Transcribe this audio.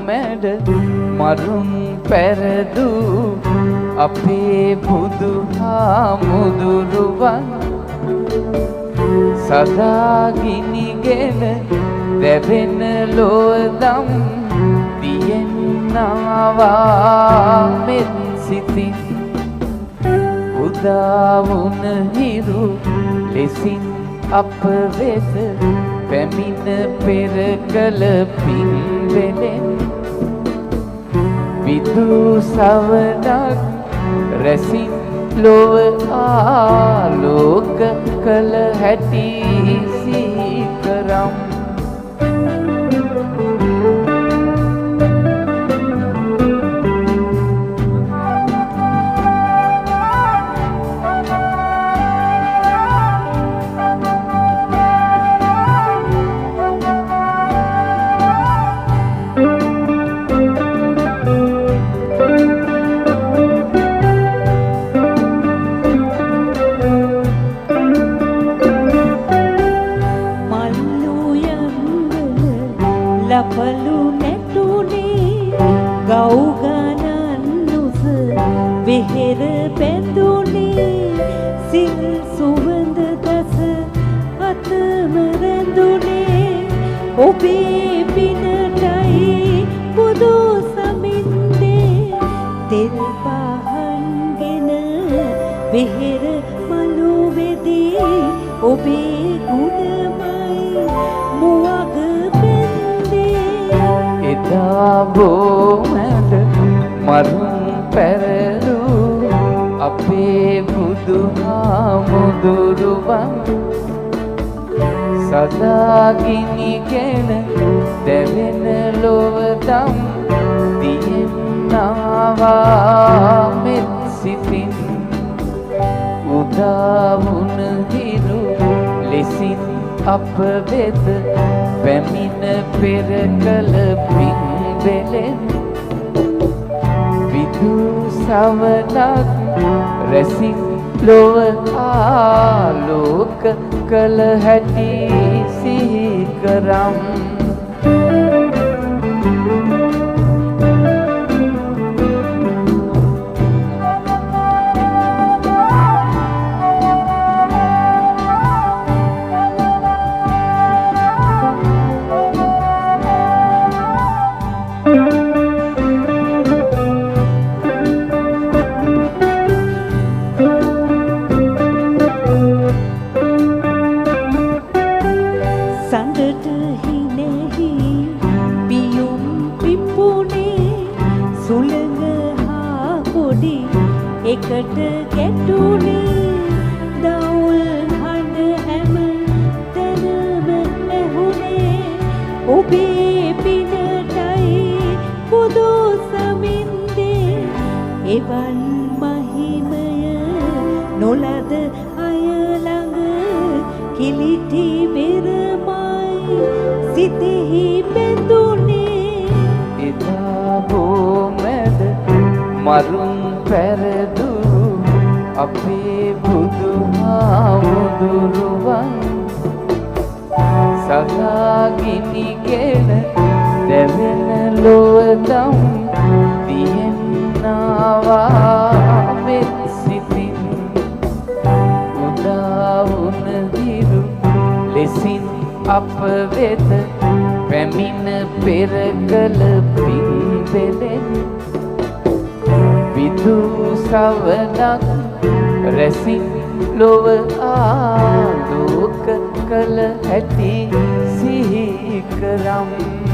මැඩ මරුන් පැරදු අපේ බුදු හාමුදුරුවන් සදා ගිනිගෙන දැවෙන ලෝදම් දියෙන්නවා මෙත් සිතින් උදා වුණ හිරු ලෙසින් අප වෙත පැමිණ පෙර කළ පින් වෙලෙන් විදු සවනක් රැසින් ලොව ආලෝක කළ හැටි සිහි කරම් ලපලු නැටුනේ ගව් ගණන් උස වෙහෙර බැඳුනේ සිල් සුවඳ දස අතම රැඳුනේ ඔබේ පිනටයි බුදු සමින්දේ තෙල් පහන්ගෙන වෙහෙර මලු වෙදී ඔබේ ගුණමයි මුවග බෝමැඩ මරුන් පැරදු අපේ බුදු හාමුදුරුවන් සදා ගිනිගෙන දැවෙන ලොවදම් දියෙන්නවා මෙත් සිතින් උදා වුණ හිරු ලෙසින් අප වෙත පැමිණ පෙර කළ පින් වෙලෙන් විදු සවනක් රැසින් ලොව ආලෝක කළ හැටි සිහි කරම් සඳට හිනෙහි පියුම් පිපුනේ සුළඟ හා කොඩි එකට ගැටුනේ දවුල් හඬ හැම තැනම ඇහුනේ ඔබේ පිනටයි බුදු සමින්දේ එවන් මහිමය නොලද අය ළඟ කිලිටි බෙරමයි සිතෙහි බැඳුනේ එදා බෝමැඩ මරුන් පැරදු අපේ බුදු හාමුදුරුවන් සදා ගිනිගෙන දැවෙන ලොවදම් දියෙන්නවා මෙත් සිතින් උදා වුණ හිරු ලෙසින් අප වෙත පැමිණ පෙර කළ පින් වෙලෙන් විදු සවනක් රැසින් ලොව ආලෝක කළ හැටි සිහි කරම්